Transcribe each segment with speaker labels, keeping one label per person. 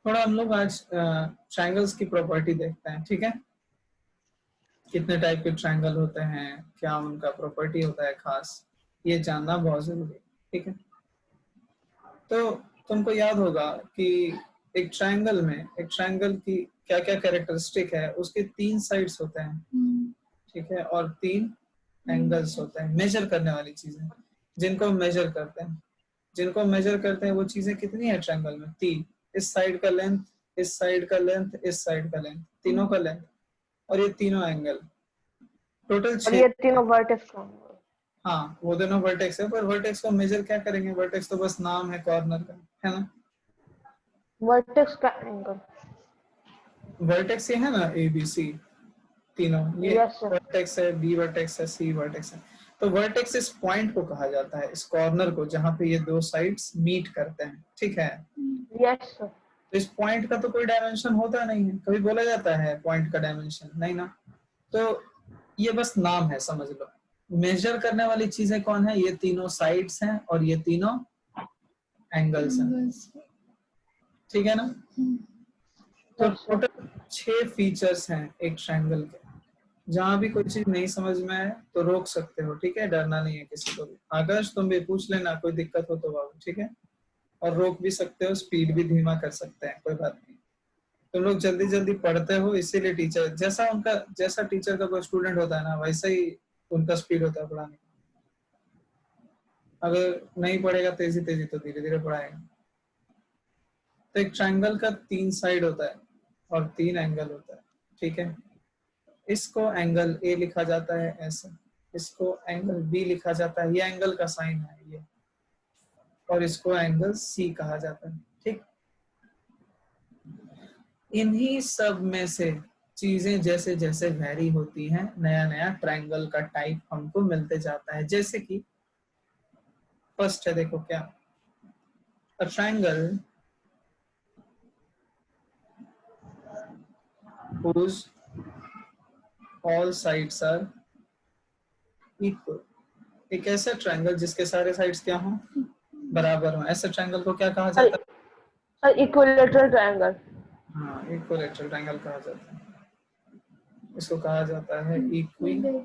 Speaker 1: थोड़ा हम लोग आज ट्रायंगल्स की प्रॉपर्टी देखते हैं, ठीक है। कितने टाइप के ट्रायंगल होते हैं, क्या उनका प्रॉपर्टी होता है खास, ये जानना बहुत जरूरी है, ठीक है। तो तुमको याद होगा कि एक ट्रायंगल की क्या क्या कैरेक्टरिस्टिक है, उसके 3 साइड्स होते हैं, ठीक है, और 3 एंगल्स होते हैं। मेजर करने वाली चीजें जिनको हम मेजर करते हैं, वो चीजें कितनी है ट्रायंगल में? 3। इस साइड का लेंथ, इस साइड का लेंथ, इस साइड का लेंथ, तीनों का लेंथ, और ये तीनों एंगल, टोटल 6।
Speaker 2: और ये तीनों वर्टेक्स का।
Speaker 1: हाँ, वो दोनों वर्टेक्स है, पर वर्टेक्स को मेजर क्या करेंगे? वर्टेक्स तो बस नाम है कॉर्नर का, है ना।
Speaker 2: वर्टेक्स का एंगल।
Speaker 1: वर्टेक्स ये है ना, ए बी सी तीनों, ये
Speaker 2: यस सर।
Speaker 1: वर्टेक्स है, बी वर्टेक्स है, सी वर्टेक्स है। तो वर्टेक्स इस पॉइंट को कहा जाता है, इस कॉर्नर को जहां पे ये दो साइड्स मीट करते हैं, ठीक है।
Speaker 2: Yes sir.
Speaker 1: तो इस पॉइंट का तो कोई डायमेंशन होता नहीं है, कभी बोला जाता है पॉइंट का डायमेंशन? नहीं ना। तो ये बस नाम है, समझ लो। मेजर करने वाली चीजें कौन है? ये तीनों साइड्स हैं और ये तीनों एंगल्स हैं, ठीक है ना। तो
Speaker 2: यस सर।
Speaker 1: टोटल 6 फीचर्स हैं एक ट्रायंगल के। जहां भी कोई चीज नहीं समझ में आए तो रोक सकते हो, ठीक है, डरना नहीं है किसी को भी। आकाश तुम भी पूछ लेना, कोई दिक्कत हो तो बाबू, ठीक है। और रोक भी सकते हो, स्पीड भी धीमा कर सकते हैं, कोई बात नहीं। तुम लोग जल्दी जल्दी पढ़ते हो, इसीलिए टीचर जैसा टीचर का कोई स्टूडेंट होता है ना, वैसा ही उनका स्पीड होता है पढ़ाने का। अगर नहीं पढ़ेगा तेजी तेजी तो धीरे धीरे पढ़ाएगा। तो एक ट्रायंगल का 3 साइड होता है और 3 एंगल होता है, ठीक है। इसको एंगल ए लिखा जाता है ऐसे, इसको एंगल बी लिखा जाता है, ये एंगल का साइन है ये, और इसको एंगल सी कहा जाता है, ठीक। इन्हीं सब में से चीजें जैसे जैसे वैरी होती हैं, नया नया ट्रायंगल का टाइप हमको मिलते जाता है। जैसे कि फर्स्ट है, देखो क्या, a triangle whose all sides are equal। एक ऐसा ट्रायंगल जिसके सारे साइड्स क्या हों? बराबर हों, ऐसे ट्रायंगल को क्या कहा जाता है?
Speaker 2: Sir equilateral triangle.
Speaker 1: हाँ, इक्विलेटरल ट्रायंगल कहा जाता है। इसको कहा जाता है इक्विलेटरल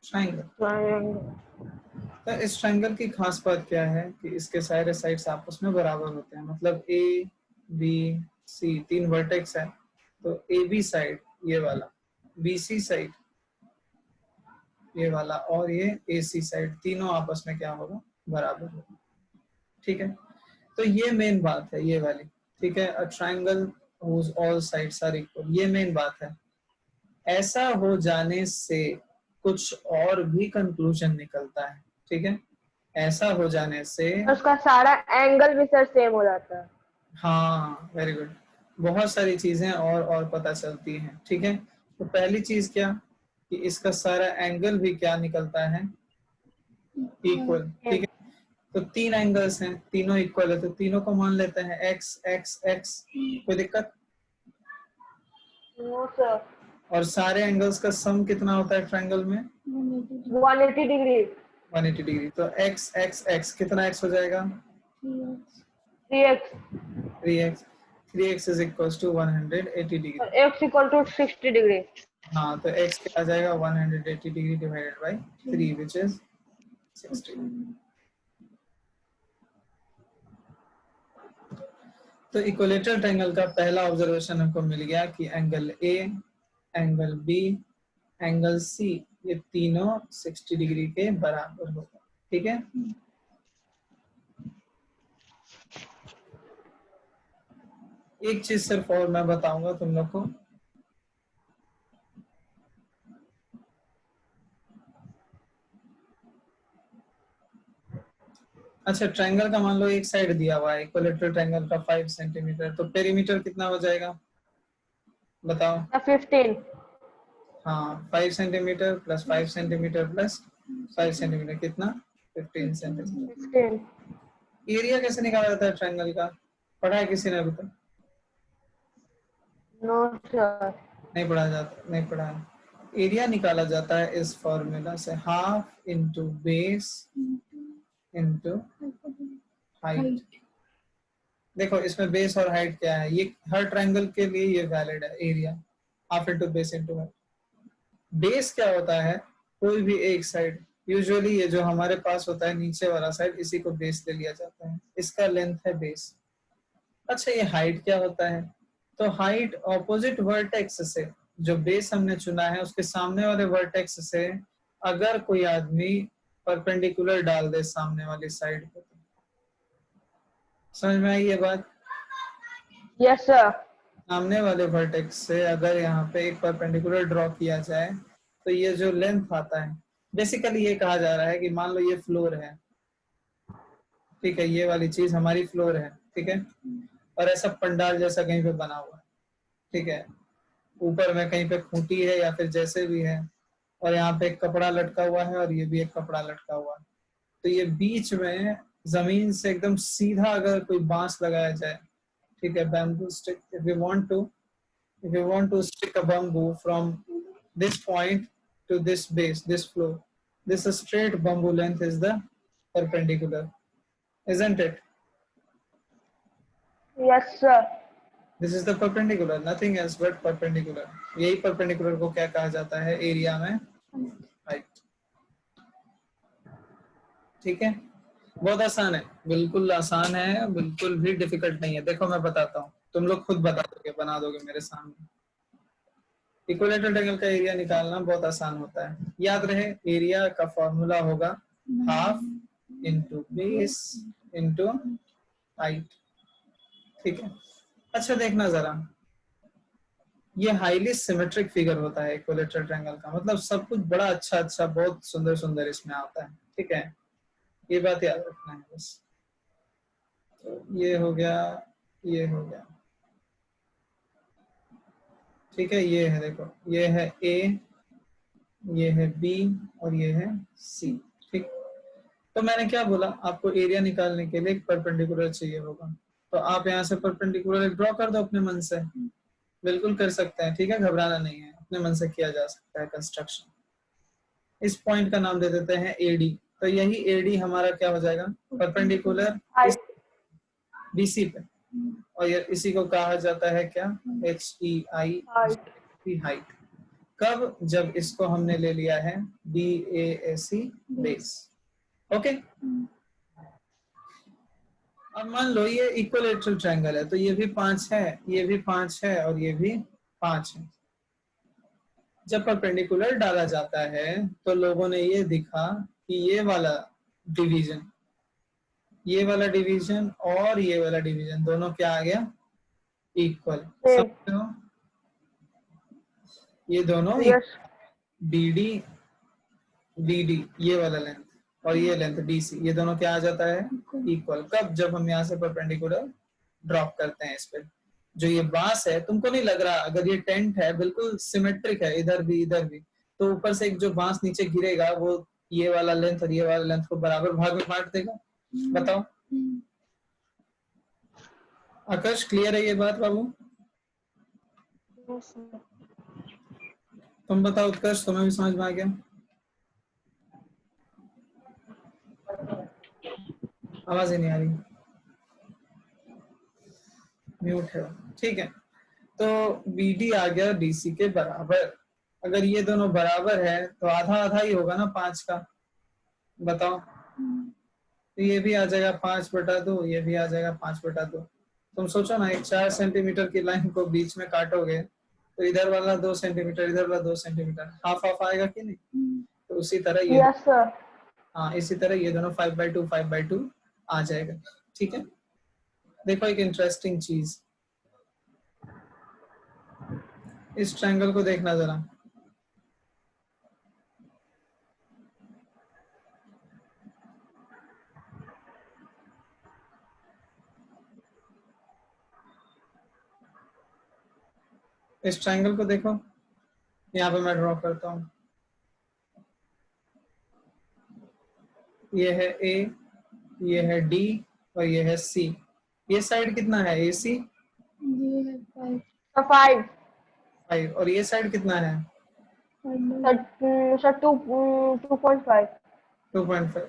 Speaker 1: ट्रायंगल। तो इस ट्रायंगल की खास बात क्या है कि इसके सारे साइड्स आपस में बराबर होते हैं। मतलब ए बी सी 3 वर्टेक्स है, तो ए बी साइड ये वाला, बी सी साइड ये वाला, और ये ए सी साइड, तीनों आपस में क्या होगा? बराबर होगा, ठीक है। तो ये मेन बात है, ये वाली, ठीक है। A triangle whose all sides are equal, ये मेन बात है। ऐसा हो जाने से कुछ और भी कंक्लूजन निकलता है, ठीक है। ऐसा हो जाने से
Speaker 2: उसका सारा एंगल भी सर सेम हो जाता है।
Speaker 1: हाँ, वेरी गुड, बहुत सारी चीजें और पता चलती हैं, ठीक है। तो पहली चीज क्या कि इसका सारा एंगल भी क्या निकलता है? इक्वल, ठीक है। तो 3 एंगल्स हैं, तीनों इक्वल है, तो तीनों को मान लेते हैं एक्स एक्स एक्स, कोई दिक्कत?
Speaker 2: No sir.
Speaker 1: और सारे एंगल्स का सम कितना होता है ट्रायंगल में?
Speaker 2: 180 डिग्री।
Speaker 1: 180 डिग्री। तो एक्स एक्स एक्स कितना एक्स हो जाएगा?
Speaker 2: 3x
Speaker 1: 3x। 3x is equal to 180 degree.
Speaker 2: और x इक्वल टू 60 डिग्री।
Speaker 1: हाँ, तो x क्या आ जाएगा? 180 degree divided by 3 which is 60। तो इक्विलेटरल ट्रायंगल का पहला ऑब्जर्वेशन हमको मिल गया कि angle a, angle b, angle c, ये तीनों 60 डिग्री के बराबर होगा, ठीक है। एक चीज सिर्फ और मैं बताऊंगा तुम लोग को, अच्छा ट्रायंगल का मान लो एक साइड दिया हुआ है, इक्विलेटरल ट्रायंगल का 5 सेंटीमीटर, तो पेरीमीटर कितना हो जाएगा बताओ?
Speaker 2: 15।
Speaker 1: हाँ, 5 centimetre plus 5 centimetre plus 5 centimetre कितना? 15 सेंटीमीटर।
Speaker 2: 15।
Speaker 1: एरिया कैसे निकाला जाता है ट्रायंगल का? पढ़ा है किसी ने अभी तक?
Speaker 2: No sir.
Speaker 1: नहीं पढ़ा जाता, नहीं पढ़ा है। एरिया निकाला जाता है इस फॉर्मूला से, half into base into height, देखो इसमें बेस और हाइट क्या है, ये हर ट्रायंगल के लिए ये वैलिड है, area half into base into height. Base क्या होता है, कोई भी एक साइड, यूजुअली ये जो हमारे पास होता है नीचे वाला साइड, इसी को बेस ले लिया जाता है, इसका लेंथ है बेस। अच्छा ये हाइट क्या होता है, तो हाइट ऑपोजिट वर्टेक्स से, जो बेस हमने चुना है उसके सामने वाले वर्टेक्स से अगर कोई आदमी परपेंडिकुलर डाल दे सामने वाली साइड को, समझ में आई ये बात?
Speaker 2: Yes sir.
Speaker 1: सामने वाले वर्टेक्स से अगर यहाँ पे एक परपेंडिकुलर ड्रॉ किया जाए तो ये जो लेंथ आता है, बेसिकली ये कहा जा रहा है कि मान लो ये फ्लोर है, ठीक है, ये वाली चीज हमारी फ्लोर है, ठीक है, और ऐसा पंडाल जैसा कहीं पे बना हुआ है, ठीक है, ऊपर में कहीं पे खूंटी है या फिर जैसे भी है, और यहाँ पे एक कपड़ा लटका हुआ है और ये भी एक कपड़ा लटका हुआ है, तो ये बीच में जमीन से एकदम सीधा अगर कोई बांस लगाया जाए, ठीक है, bamboo stick, if you want to stick a bamboo from this point to this base, this floor, this straight bamboo length is the perpendicular, isn't it?
Speaker 2: Yes sir.
Speaker 1: This is the perpendicular, nothing else but perpendicular. यही perpendicular को क्या कहा जाता है area में, height. ठीक है, बहुत आसान है, बिल्कुल आसान है, बिल्कुल भी डिफिकल्ट नहीं है। देखो मैं बताता हूँ, तुम लोग खुद बता दोगे, बना दोगे मेरे सामने। इक्विलेटरल ट्रायंगल का एरिया निकालना बहुत आसान होता है, याद रहे एरिया का फॉर्मूला होगा half into base into height, ठीक है। अच्छा देखना जरा, ये हाईली सिमेट्रिक फिगर होता है इक्विलेटरल ट्रायंगल का, मतलब सब कुछ बड़ा अच्छा अच्छा बहुत सुंदर सुंदर इसमें आता है, ठीक है, ये बात याद रखना है बस। तो ये हो गया, ये हो गया, ठीक है, ये है, देखो ये है ए, ये है बी और ये है सी, ठीक। तो मैंने क्या बोला, आपको एरिया निकालने के लिए एक परपेंडिकुलर चाहिए होगा, तो आप यहाँ से परपेंडिकुलर ड्रॉ कर दो अपने मन से, बिल्कुल कर सकते हैं, ठीक है, घबराना नहीं है, अपने मन से किया जा सकता है कंस्ट्रक्शन। इस पॉइंट का नाम दे देते हैं एडी, तो यही एडी हमारा क्या हो जाएगा, परपेंडिकुलर इस बीसी पे, और ये इसी को कहा जाता है क्या, HEI, हाइट। कब, जब इसको हमने ले लिया है BASE बेस, ओके। अब मान लो ये इक्विलेटरल ट्रायंगल है, तो ये भी 5 है, ये भी 5 है और ये भी 5 है। जब परपेंडिकुलर डाला जाता है तो लोगों ने ये दिखा कि ये वाला डिवीजन, ये वाला डिवीजन और ये वाला डिवीजन दोनों क्या आ गया, इक्वल, समझ लो, ये दोनों
Speaker 2: यस।
Speaker 1: BD BD ये वाला लेंथ और ये लेंथ BC, ये दोनों क्या आ जाता है, इक्वल। कब, जब हम यहाँ से परपेंडिकुलर ड्रॉप करते हैं इस पे। जो ये बांस है, तुमको नहीं लग रहा, अगर ये टेंट है बिल्कुल सिमेट्रिक है, इधर भी इधर भी, तो ऊपर से एक जो बांस नीचे गिरेगा वो ये वाला लेंथ और ये वाला लेंथ को बराबर भाग में बांट देगा। बताओ आकाश, क्लियर है ये बात बाबू? तुम बताओ उत्कर्ष, तुम्हें भी समझ में आ गया? आवाज ही नहीं आ रही, म्यूट है, ठीक है। तो BD आ गया DC के बराबर। अगर ये दोनों बराबर है तो आधा आधा ही होगा ना 5 का, बताओ। तो ये भी आ जाएगा 5/2, ये भी आ जाएगा 5/2। तुम सोचो ना, एक 4 सेंटीमीटर की लाइन को बीच में काटोगे तो इधर वाला 2 सेंटीमीटर, इधर वाला 2 सेंटीमीटर, हाफ हाफ आएगा कि नहीं? तो उसी तरह ये,
Speaker 2: यस सर।
Speaker 1: हाँ इसी तरह ये दोनों 5/2 आ जाएगा, ठीक है। देखो एक इंटरेस्टिंग चीज, इस ट्रायंगल को देखना जरा, इस ट्रायंगल को देखो, यहाँ पे मैं ड्रॉ करता हूँ, ये है A, ये है D और ये है C। ये साइड कितना है AC?
Speaker 2: ये है 5।
Speaker 1: 5। और ये साइड कितना है?
Speaker 2: सर 2.5।
Speaker 1: 2.5,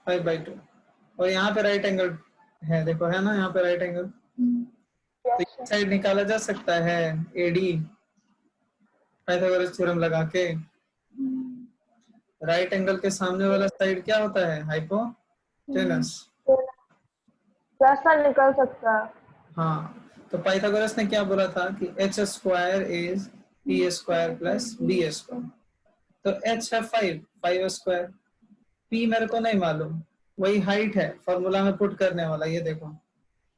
Speaker 1: 5/2। और यहाँ पे राइट एंगल है, देखो है ना यहाँ पे राइट एंगल, तो
Speaker 2: Yes,
Speaker 1: ये
Speaker 2: sir.
Speaker 1: साइड निकाला जा सकता है एडी पाइथागोरस थ्योरम लगा के। राइट एंगल के सामने वाला साइड क्या होता है, हाइपोटेनस।
Speaker 2: कैसा निकल सकता है?
Speaker 1: हाँ, तो पाइथागोरस ने क्या बोला था कि h square is p square plus b square. तो एच है 5, 5 स्क्वायर, पी मेरे को नहीं मालूम, वही हाइट है फॉर्मूला में पुट करने वाला। ये देखो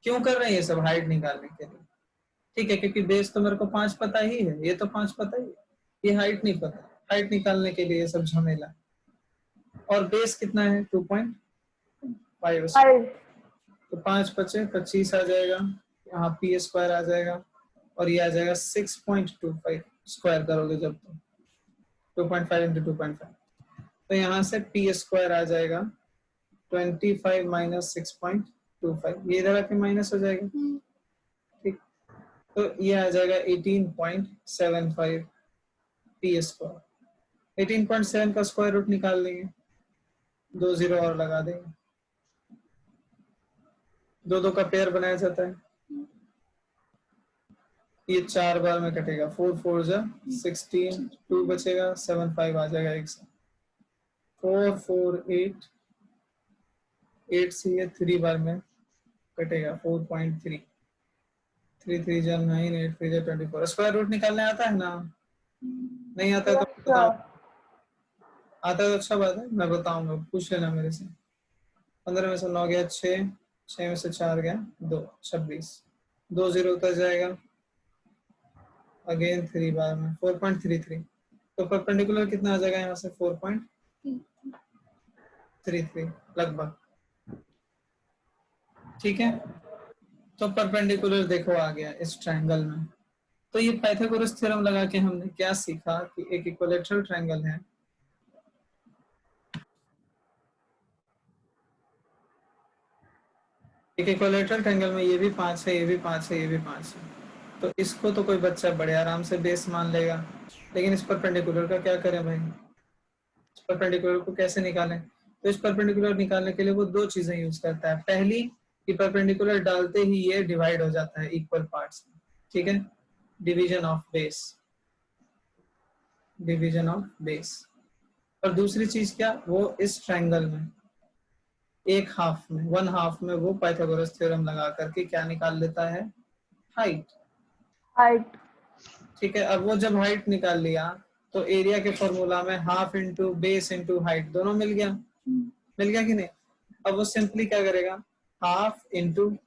Speaker 1: क्यों कर रहे हैं ये सब, हाइट निकालने के लिए, ठीक है, क्योंकि बेस तो मेरे को 5 पता ही है, ये तो 5 पता ही है, ये हाइट नहीं पता, हाइट निकालने के लिए ये सब झमेला। और बेस कितना है 2.5,
Speaker 2: 5.
Speaker 1: तो 5 बचे 25 आ जाएगा, यहाँ पी स्क्वायर आ जाएगा, और ये आ जाएगा 6.25 स्क्वायर करोगे जब, तो 2.5 इंटू 2.5, तो यहाँ से पी स्क्वायर आ जाएगा 25 माइनस 6.25, ये इधर आके माइनस हो जाएगा, ठीक, तो ये आ जाएगा 18.75 पी स्क्वायर। 18.7 का स्क्वायर रूट निकाल लेंगे, 2 जीरो और लगा देंगे, 2 का पेयर बनाया जाता है, ये 4 बार में कटेगा, 4 4 जा 16, 2 बचेगा, 7 5 आ जाएगा एक से, 4 4 8, 8 से ये 3 बार में कटेगा, 4.3, 3 3 जा 9, 8 3 जा 24। स्क्वायर रूट निकालने आता है ना, नहीं आता है तो
Speaker 2: Yes,
Speaker 1: बताओ,
Speaker 2: sir.
Speaker 1: आता है तो अच्छा बात है, मैं बताऊंगा, पूछ लेना मेरे से। 15 में से 9 गया 6, 6 में से 4 गया 2, 26, 2 जीरो उतर जाएगा, अगेन 3 बार में 4.33, तो परपेंडिकुलर कितना आ जाएगा यहाँ से 4.33 लगभग, ठीक है। तो परपेंडिकुलर देखो आ गया इस ट्रायंगल में। तो ये पाइथागोरस थ्योरम लगा के हमने क्या सीखा कि एक इक्विलैटरल ट्रायंगल है, एक इक्विलैटरल ट्रायंगल में ये भी 5 है, ये भी 5 है, ये भी 5 है, तो इसको तो कोई बच्चा बड़े आराम से बेस मान लेगा, लेकिन इस परपेंडिकुलर का क्या करें भाई, इस परपेंडिकुलर को कैसे निकालें। तो इस परपेंडिकुलर निकालने के लिए वो 2 चीजें यूज करता है। पहली कि परपेंडिकुलर डालते ही ये डिवाइड हो जाता है इक्वल पार्ट्स में, ठीक है, division of base, division of base. और दूसरी चीज क्या, वो इस ट्रायंगल में एक हाफ में, 1 हाफ में वो पाइथागोरस थ्योरम लगा करके क्या निकाल लेता है, हाइट,
Speaker 2: Height.
Speaker 1: ठीक है। अब वो जब हाइट निकाल लिया तो एरिया के फॉर्मूला में half into base into height दोनों मिल गया, मिल गया कि नहीं। अब वो सिंपली क्या करेगा, हाफ इंटू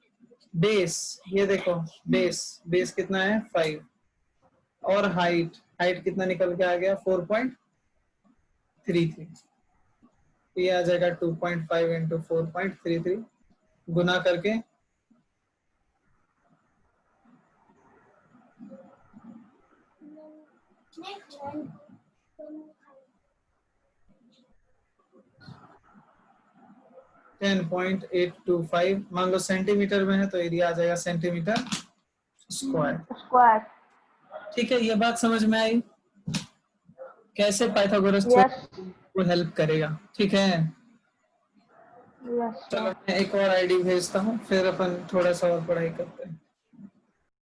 Speaker 1: बेस, ये देखो बेस, बेस कितना है 5, और हाइट, हाइट कितना निकल के आ गया 4.33, तो ये आ जाएगा 2.5 इंटू 4.33 गुना करके 10.825, मान लो सेंटीमीटर में है तो एरिया आ जाएगा सेंटीमीटर स्क्वायर,
Speaker 2: Square.
Speaker 1: ठीक है। ये बात समझ में आई कैसे पाइथागोरस
Speaker 2: Yes.
Speaker 1: थ्योरम को हेल्प करेगा, ठीक है।
Speaker 2: Yes,
Speaker 1: चलो
Speaker 2: sir.
Speaker 1: मैं एक और आईडी भेजता हूँ, फिर अपन थोड़ा सा और पढ़ाई करते हैं।